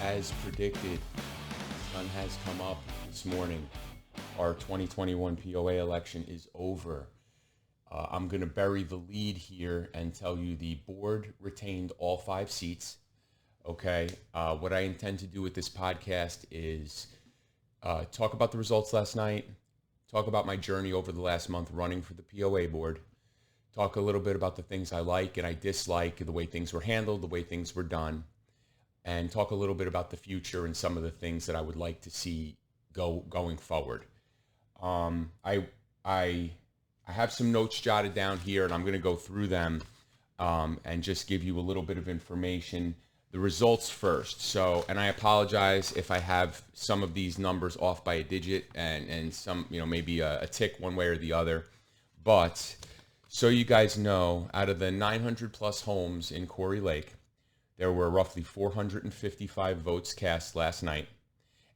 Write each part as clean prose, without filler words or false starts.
as predicted, the sun has come up this morning. Our 2021 POA election is over. I'm going to bury the lead here and tell you the board retained all 5 seats. Okay. What I intend to do with this podcast is talk about the results last night, talk about my journey over the last month running for the POA board, talk a little bit about the things I like and I dislike, the way things were handled, the way things were done, and talk a little bit about the future and some of the things that I would like to see going forward. I have some notes jotted down here, and I'm going to go through them and just give you a little bit of information. The results first. So, and I apologize if I have some of these numbers off by a digit and some, maybe a tick one way or the other. But so you guys know, out of the 900 plus homes in Quarry Lake, there were roughly 455 votes cast last night.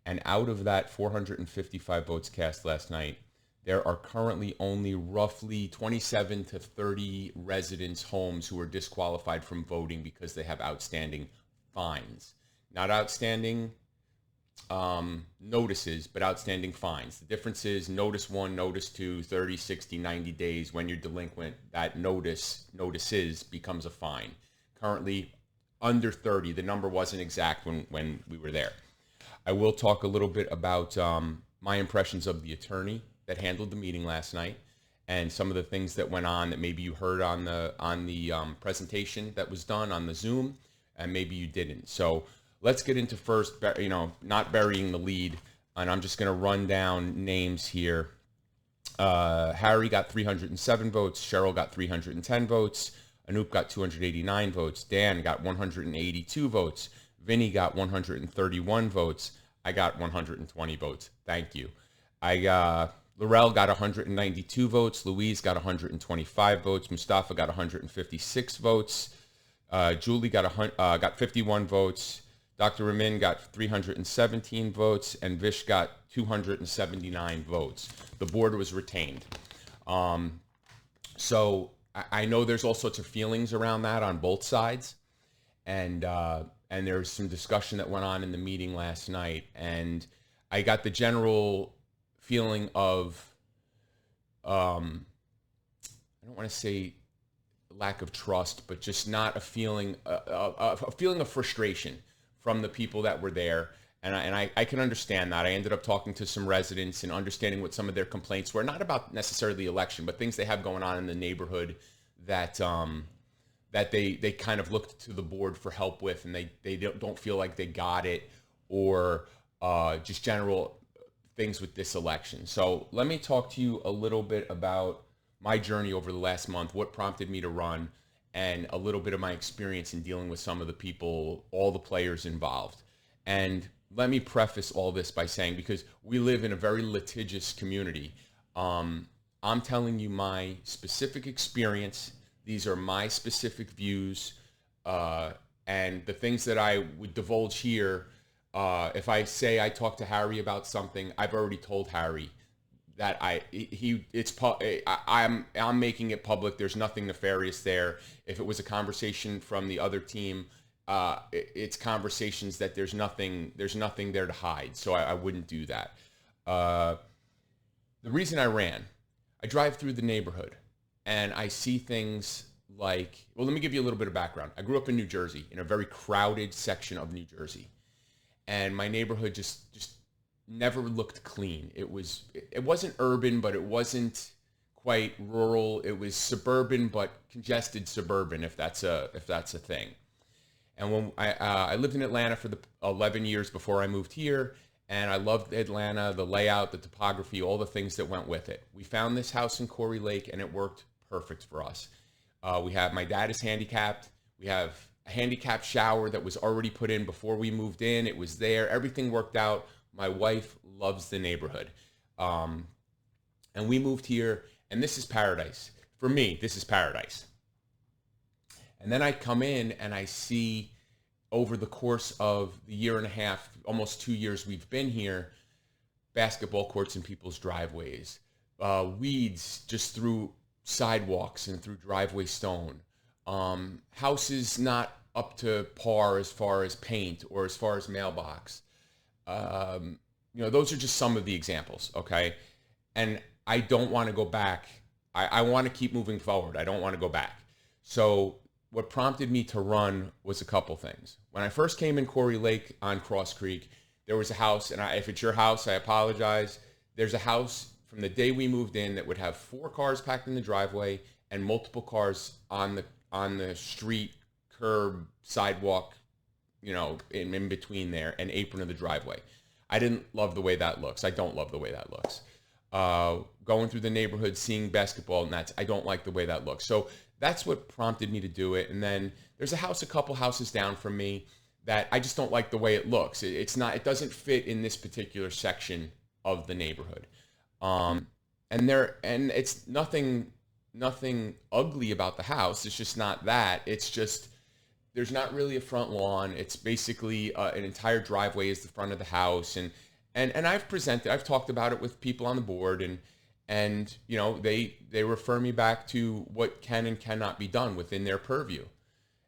And out of that 455 votes cast last night, there are currently only roughly 27 to 30 residents' homes who are disqualified from voting because they have outstanding fines. Not outstanding notices, but outstanding fines. The difference is notice 1, notice 2, 30, 60, 90 days. When you're delinquent, that notices becomes a fine. Currently under 30. The number wasn't exact when we were there. I will talk a little bit about my impressions of the attorney that handled the meeting last night and some of the things that went on that maybe you heard on the presentation that was done on the Zoom and maybe you didn't. So let's get into first, not burying the lead, and I'm just going to run down names here. Harry got 307 votes. Cheryl got 310 votes. Anoop got 289 votes. Dan got 182 votes. Vinny got 131 votes. I got 120 votes. Thank you. Laurel got 192 votes. Louise got 125 votes. Mustafa got 156 votes. Julie got 51 votes. Dr. Ramin got 317 votes. And Vish got 279 votes. The board was retained. So I know there's all sorts of feelings around that on both sides. And there's some discussion that went on in the meeting last night. And I got the general feeling of, I don't want to say lack of trust, but just not a feeling of frustration from the people that were there. And I can understand that. I ended up talking to some residents and understanding what some of their complaints were, not about necessarily the election, but things they have going on in the neighborhood that they kind of looked to the board for help with, and they don't feel like they got it, or just general things with this election. So let me talk to you a little bit about my journey over the last month, what prompted me to run, and a little bit of my experience in dealing with some of the people, all the players involved. And let me preface all this by saying, because we live in a very litigious community, I'm telling you my specific experience. These are my specific views, and the things that I would divulge here. If I say I talked to Harry about something, I've already told Harry that I'm making it public. There's nothing nefarious there. If it was a conversation from the other team, it's conversations that there's nothing there to hide. So I wouldn't do that. The reason I ran, I drive through the neighborhood and I see things like, well, let me give you a little bit of background. I grew up in New Jersey, in a very crowded section of New Jersey. And my neighborhood just never looked clean. It wasn't urban, but it wasn't quite rural. It was suburban, but congested suburban, if that's a thing. And when I lived in Atlanta for the 11 years before I moved here, and I loved Atlanta, the layout, the topography, all the things that went with it. We found this house in Quarry Lake, and it worked perfect for us. My dad is handicapped. We have a handicapped shower that was already put in before we moved in. It was there. Everything worked out. My wife loves the neighborhood. And we moved here, and this is paradise. For me, this is paradise. And then I come in and I see, over the course of the year and a half, almost 2 years we've been here, basketball courts in people's driveways, weeds just through sidewalks and through driveway stone, houses not up to par as far as paint or as far as mailbox. Those are just some of the examples, okay? And I don't want to go back. I want to keep moving forward. I don't want to go back. So what prompted me to run was a couple things. When I first came in Quarry Lake on Cross Creek, there was a house, and if it's your house, I apologize. There's a house from the day we moved in that would have 4 cars packed in the driveway and multiple cars on the street, curb, sidewalk, in between there, and apron of the driveway. I didn't love the way that looks. I don't love the way that looks. Going through the neighborhood, seeing basketball nets, I don't like the way that looks. So that's what prompted me to do it. And then there's a couple houses down from me that I just don't like the way it looks. It doesn't fit in this particular section of the neighborhood. And it's nothing ugly about the house. It's just not that. It's just, there's not really a front lawn. It's basically an entire driveway is the front of the house. And I've talked about it with people on the board, and they refer me back to what can and cannot be done within their purview.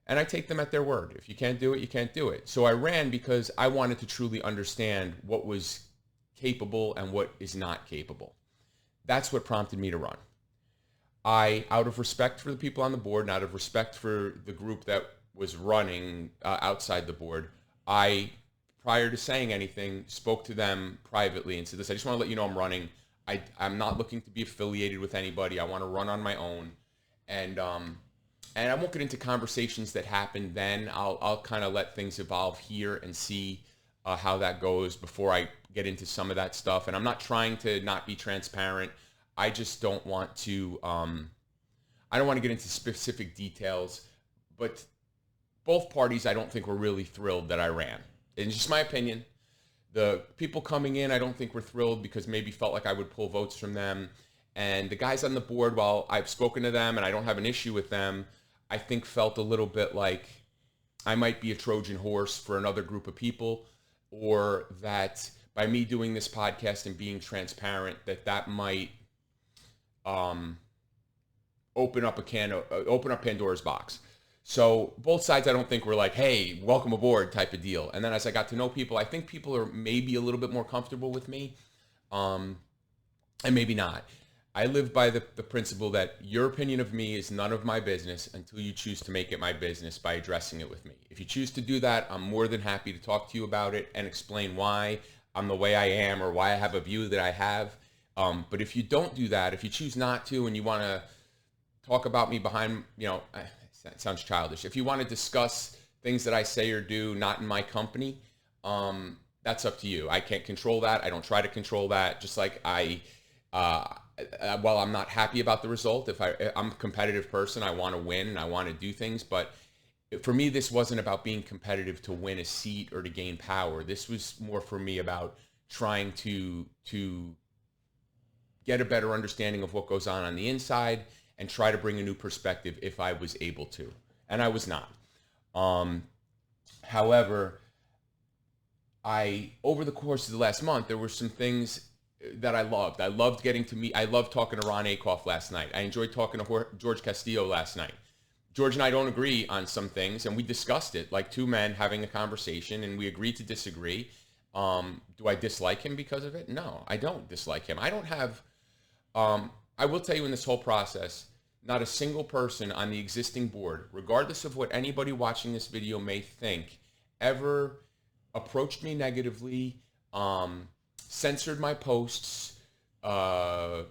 And I take them at their word. If you can't do it, you can't do it. So I ran because I wanted to truly understand what was capable and what is not capable. That's what prompted me to run. Out of respect for the people on the board and out of respect for the group that was running outside the board, prior to saying anything, spoke to them privately and said this: I just want to let you know I'm running. I'm not looking to be affiliated with anybody. I want to run on my own. And I won't get into conversations that happened then. I'll kind of let things evolve here and see how that goes before I get into some of that stuff. And I'm not trying to not be transparent. I just don't want to, I don't want to get into specific details, but both parties, I don't think were really thrilled that I ran. It's just my opinion. The people coming in, I don't think were thrilled because maybe felt like I would pull votes from them. And the guys on the board, while I've spoken to them and I don't have an issue with them, I think felt a little bit like I might be a Trojan horse for another group of people, or that by me doing this podcast and being transparent, that might open up Pandora's box. So both sides, I don't think were like, hey, welcome aboard type of deal. And then as I got to know people, I think people are maybe a little bit more comfortable with me, and maybe not. I live by the principle that your opinion of me is none of my business until you choose to make it my business by addressing it with me. If you choose to do that, I'm more than happy to talk to you about it and explain why I'm the way I am or why I have a view that I have. But if you don't do that, if you choose not to and you want to talk about me behind, it sounds childish. If you want to discuss things that I say or do not in my company, that's up to you. I can't control that. I don't try to control that. Just like while I'm not happy about the result, I'm a competitive person, I want to win and I want to do things. But for me, this wasn't about being competitive to win a seat or to gain power. This was more for me about trying to get a better understanding of what goes on the inside and try to bring a new perspective if I was able to. And I was not. However, over the course of the last month, there were some things that I loved. I loved getting to meet. I loved talking to Ron Akoff last night. I enjoyed talking to George Castillo last night. George and I don't agree on some things, and we discussed it like two men having a conversation, and we agreed to disagree. Do I dislike him because of it? No, I don't dislike him. I don't have, I will tell you in this whole process, not a single person on the existing board, regardless of what anybody watching this video may think, ever approached me negatively, censored my posts, or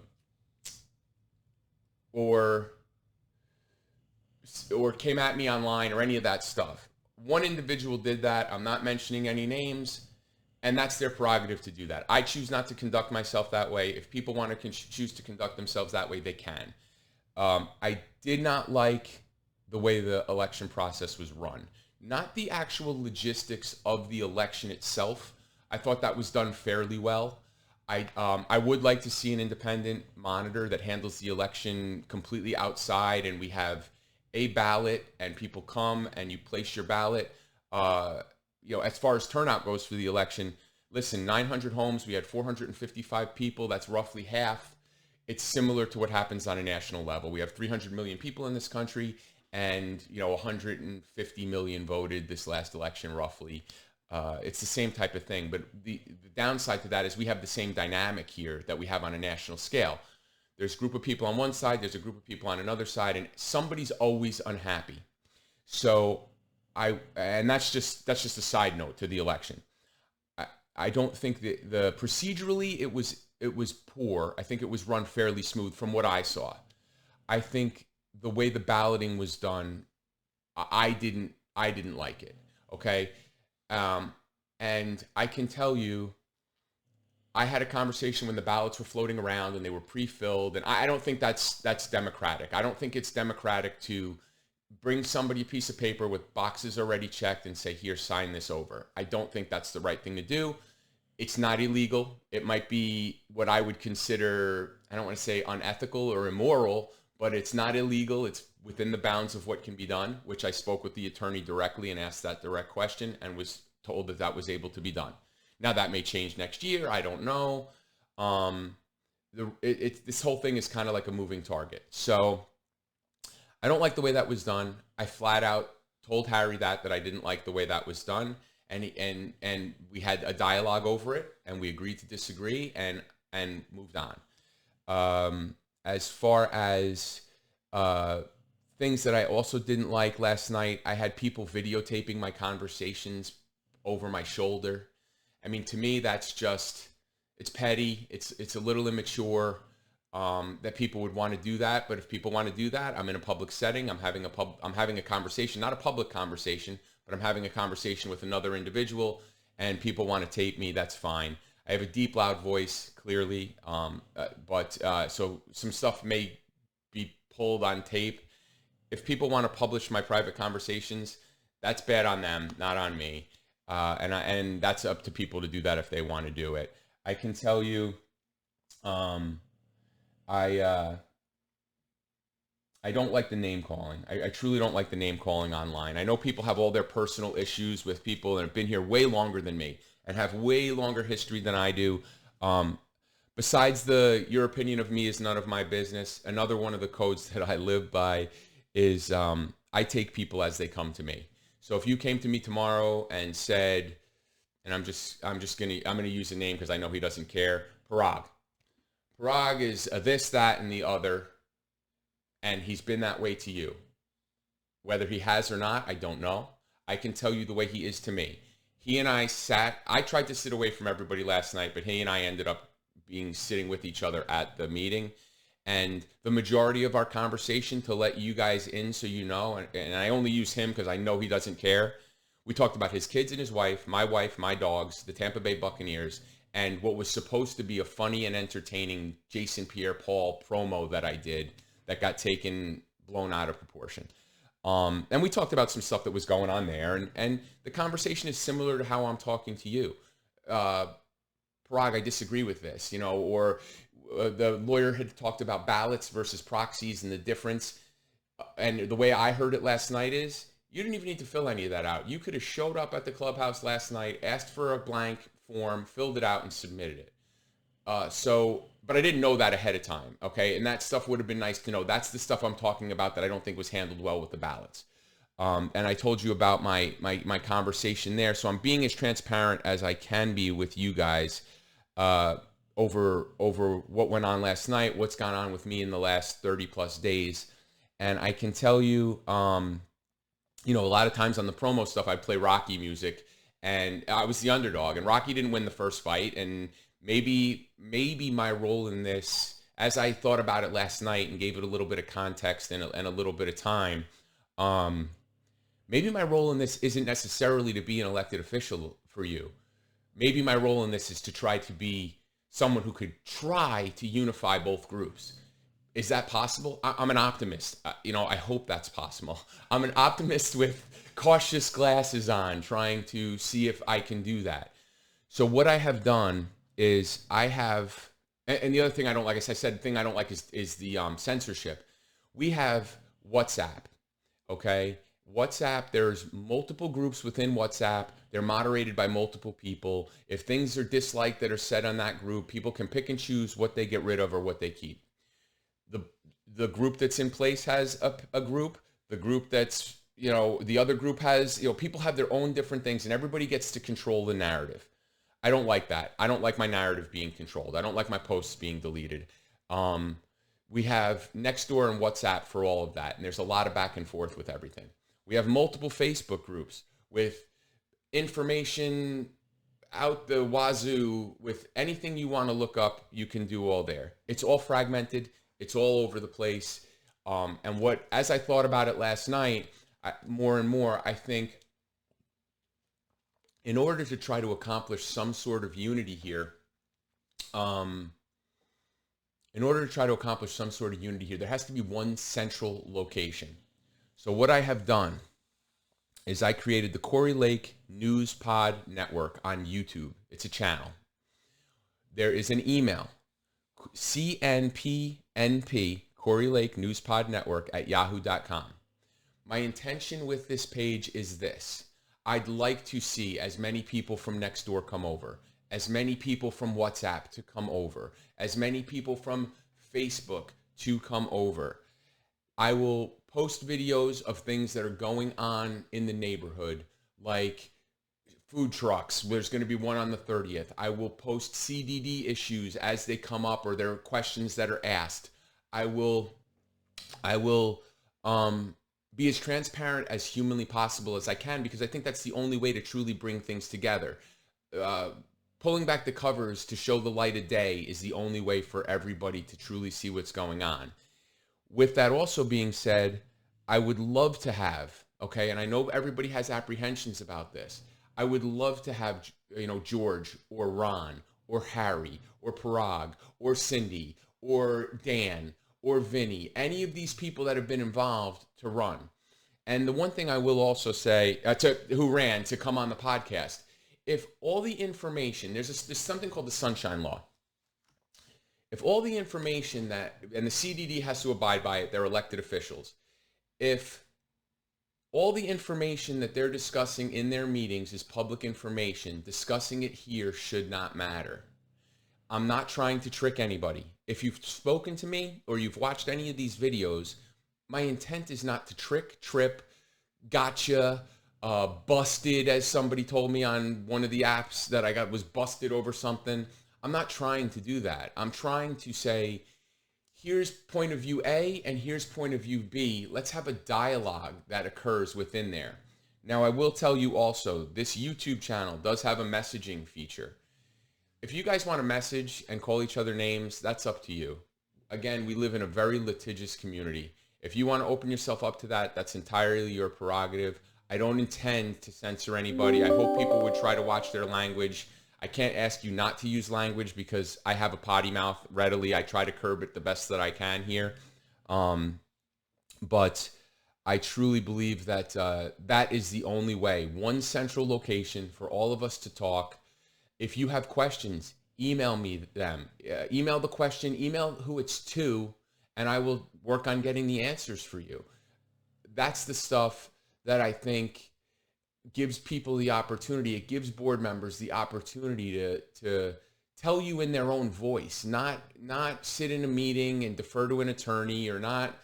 came at me online or any of that stuff. One individual did that. I'm not mentioning any names, and that's their prerogative to do that. I choose not to conduct myself that way. If people want to choose to conduct themselves that way, they can. I did not like the way the election process was run. Not the actual logistics of the election itself. I thought that was done fairly well. I would like to see an independent monitor that handles the election completely outside, and we have a ballot and people come and you place your ballot. As far as turnout goes for the election, listen, 900 homes, we had 455 people. That's roughly half. It's similar to what happens on a national level. We have 300 million people in this country, and 150 million voted this last election roughly. It's the same type of thing, but the downside to that is we have the same dynamic here that we have on a national scale. There's a group of people on one side, there's a group of people on another side, and somebody's always unhappy. So and that's just a side note to the election. I don't think that procedurally it was poor. I think it was run fairly smooth from what I saw. I think the way the balloting was done, I didn't like it. Okay. And I can tell you, I had a conversation when the ballots were floating around and they were pre-filled, and I don't think that's democratic. I don't think it's democratic to bring somebody a piece of paper with boxes already checked and say, here, sign this over. I don't think that's the right thing to do. It's not illegal. It might be what I would consider, I don't want to say unethical or immoral, but it's not illegal. It's within the bounds of what can be done, which I spoke with the attorney directly and asked that direct question and was told that that was able to be done. Now that may change next year. I don't know. This whole thing is kind of like a moving target. So I don't like the way that was done. I flat out told Harry that I didn't like the way that was done. And we had a dialogue over it, and we agreed to disagree and moved on. As far as things that I also didn't like last night, I had people videotaping my conversations over my shoulder. I mean, to me, that's just, it's petty. It's a little immature that people would want to do that. But if people want to do that, I'm in a public setting. I'm having a conversation, not a public conversation, but I'm having a conversation with another individual, and people want to tape me. That's fine. I have a deep, loud voice, clearly, but so some stuff may be pulled on tape. If people want to publish my private conversations, that's bad on them, not on me. And that's up to people to do that if they want to do it. I can tell you, I don't like the name calling. I truly don't like the name calling online. I know people have all their personal issues with people that have been here way longer than me and have way longer history than I do. Besides your opinion of me is none of my business. Another one of the codes that I live by is I take people as they come to me. So if you came to me tomorrow and said, and I'm gonna use a name because I know he doesn't care, Parag. Parag is a this, that, and the other, and he's been that way to you. Whether he has or not, I don't know. I can tell you the way he is to me. He and I tried to sit away from everybody last night, but he and I ended up sitting with each other at the meeting. And the majority of our conversation, to let you guys in so you know, and I only use him because I know he doesn't care. We talked about his kids and his wife, my dogs, the Tampa Bay Buccaneers, and what was supposed to be a funny and entertaining Jason Pierre-Paul promo that I did that got blown out of proportion. And we talked about some stuff that was going on there. And the conversation is similar to how I'm talking to you. Parag, I disagree with this, or the lawyer had talked about ballots versus proxies and the difference. And the way I heard it last night is you didn't even need to fill any of that out. You could have showed up at the clubhouse last night, asked for a blank form, filled it out, and submitted it. But I didn't know that ahead of time, okay? And that stuff would have been nice to know. That's the stuff I'm talking about that I don't think was handled well with the ballots. And I told you about my conversation there. So I'm being as transparent as I can be with you guys over what went on last night, what's gone on with me in the last 30 plus days. And I can tell you, a lot of times on the promo stuff, I'd play Rocky music, and I was the underdog, and Rocky didn't win the first fight. And maybe my role in this, as I thought about it last night and gave it a little bit of context and a little bit of time, maybe my role in this isn't necessarily to be an elected official for you. Maybe my role in this is to try to be someone who could try to unify both groups. Is that possible? I'm an optimist. I hope that's possible. I'm an optimist with cautious glasses on, trying to see if I can do that. So what I have done is and the other thing I don't like, as I said, the thing I don't like is the censorship. We have WhatsApp, okay? WhatsApp, there's multiple groups within WhatsApp. They're moderated by multiple people. If things are disliked that are said on that group, people can pick and choose what they get rid of or what they keep. The group that's in place has a group. The group that's, the other group has, people have their own different things and everybody gets to control the narrative. I don't like that. I don't like my narrative being controlled. I don't like my posts being deleted. We have Nextdoor and WhatsApp for all of that. And there's a lot of back and forth with everything. We have multiple Facebook groups with information out the wazoo with anything you want to look up, you can do all there. It's all fragmented. It's all over the place. And as I thought about it last night, more and more, I think in order to try to accomplish some sort of unity here, there has to be one central location. So what I have done is I created the Corey Lake News Pod Network on YouTube. It's a channel. There is an email, CNPNP, Corey Lake News Pod Network at yahoo.com. My intention with this page is this. I'd like to see as many people from Nextdoor come over, as many people from WhatsApp to come over, as many people from Facebook to come over. I will post videos of things that are going on in the neighborhood, like food trucks. There's going to be one on the 30th. I will post CDD issues as they come up or there are questions that are asked. I will be as transparent as humanly possible as I can, because I think that's the only way to truly bring things together. Pulling back the covers to show the light of day is the only way for everybody to truly see what's going on. With that also being said, I would love to have, okay, and I know everybody has apprehensions about this. I would love to have, George or Ron or Harry or Parag or Cindy or Dan or Vinny, any of these people that have been involved to run. And the one thing I will also say, to come on the podcast, if all the information, there's something called the Sunshine Law. If all the information and the CDD has to abide by it, they're elected officials. If all the information that they're discussing in their meetings is public information, discussing it here should not matter. I'm not trying to trick anybody. If you've spoken to me or you've watched any of these videos, my intent is not to trick, trip, gotcha, busted, as somebody told me on one of the apps that I got was busted over something. I'm not trying to do that. I'm trying to say, here's point of view A and here's point of view B. Let's have a dialogue that occurs within there. Now, I will tell you also, this YouTube channel does have a messaging feature. If you guys want to message and call each other names, that's up to you. Again, we live in a very litigious community. If you want to open yourself up to that, that's entirely your prerogative. I don't intend to censor anybody. I hope people would try to watch their language. I can't ask you not to use language because I have a potty mouth readily. I try to curb it the best that I can here. But I truly believe that that is the only way. One central location for all of us to talk. If you have questions, email me them. Email the question, email who it's to, and I will work on getting the answers for you. That's the stuff that I think gives people the opportunity. It gives board members the opportunity to tell you in their own voice, not sit in a meeting and defer to an attorney, or not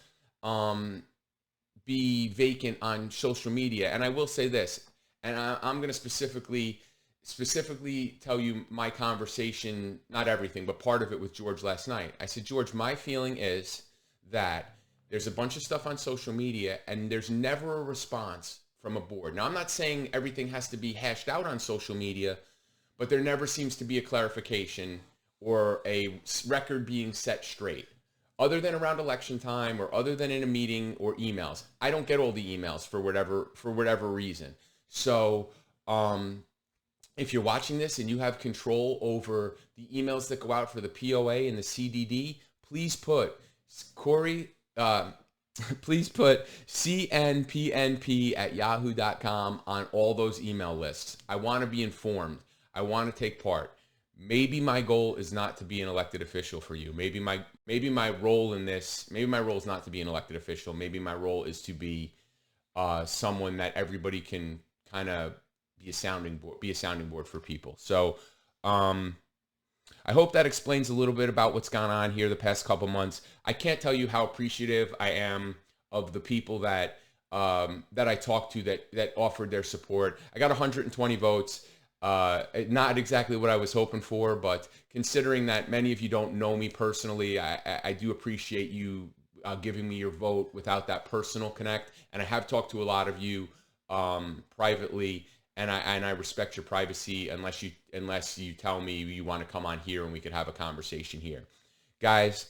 be vacant on social media. And I will say this, and I'm going to specifically tell you my conversation, not everything, but part of it with George last night. I said, George, my feeling is that there's a bunch of stuff on social media and there's never a response from a board. Now, I'm not saying everything has to be hashed out on social media, but there never seems to be a clarification or a record being set straight, other than around election time or other than in a meeting or emails. I don't get all the emails for whatever reason. So if you're watching this and you have control over the emails that go out for the POA and the CDD, please put please put CNPNP at yahoo.com on all those email lists. I want to be informed. I want to take part. Maybe my goal is not to be an elected official for you. Maybe my role in this, maybe my role is not to be an elected official. Maybe my role is to be someone that everybody can kind of be a sounding board for people. So I hope that explains a little bit about what's gone on here the past couple months. I can't tell you how appreciative I am of the people that that I talked to that offered their support. I got 120 votes. Not exactly what I was hoping for, but considering that many of you don't know me personally, I do appreciate you giving me your vote without that personal connect. And I have talked to a lot of you privately, and I respect your privacy unless you tell me you want to come on here and we could have a conversation here. Guys,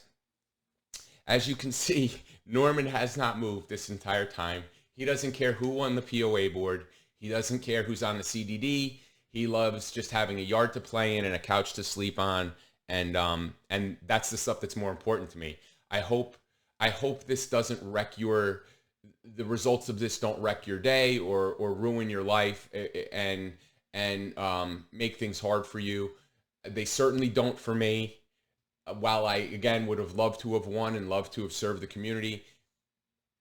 as you can see, Norman has not moved this entire time. He doesn't care who won the POA board. He doesn't care who's on the CDD. He loves just having a yard to play in and a couch to sleep on, and that's the stuff that's more important to me. I hope this doesn't wreck the results of this don't wreck your day or ruin your life and make things hard for you. They certainly don't for me. While I, again, would have loved to have won and loved to have served the community,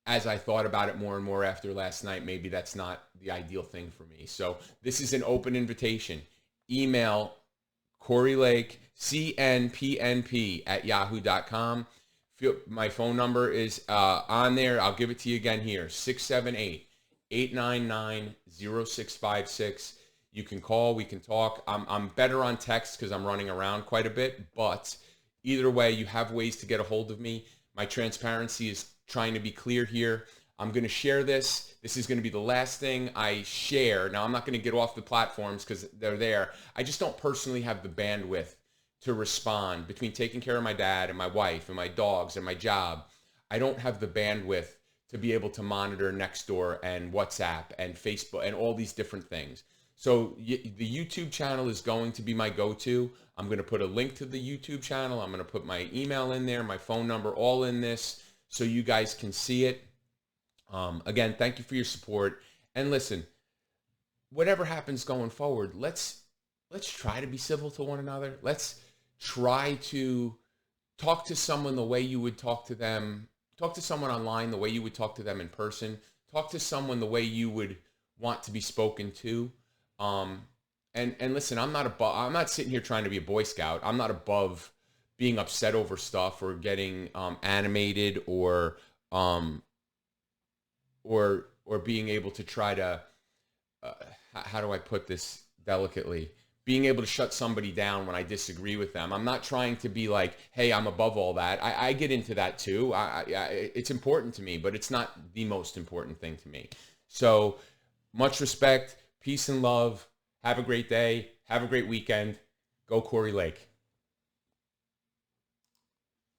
as I thought about it more and more after last night, maybe that's not the ideal thing for me. So this is an open invitation. Email Corey Lake, CNPNP@yahoo.com. My phone number is on there. I'll give it to you again here, 678-899-0656. You can call, we can talk. I'm better on text because I'm running around quite a bit, but either way, you have ways to get a hold of me. My transparency is trying to be clear here. I'm going to share this. This is going to be the last thing I share. Now, I'm not going to get off the platforms because they're there. I just don't personally have the bandwidth to respond between taking care of my dad and my wife and my dogs and my job. I don't have the bandwidth to be able to monitor Nextdoor and WhatsApp and Facebook and all these different things. So the YouTube channel is going to be my go-to. I'm going to put a link to the YouTube channel. I'm going to put my email in there, my phone number, all in this so you guys can see it. Again, thank you for your support. And listen, whatever happens going forward, let's try to be civil to one another. Let's try to talk to someone the way you would talk to them. Talk to someone online the way you would talk to them in person. Talk to someone the way you would want to be spoken to. And listen, I'm not sitting here trying to be a Boy Scout. I'm not above being upset over stuff or getting animated or being able to try to how do I put this delicately? Being able to shut somebody down when I disagree with them. I'm not trying to be like, hey, I'm above all that. I get into that too. It's important to me, but it's not the most important thing to me. So much respect, peace and love. Have a great day. Have a great weekend. Go Corey Lake.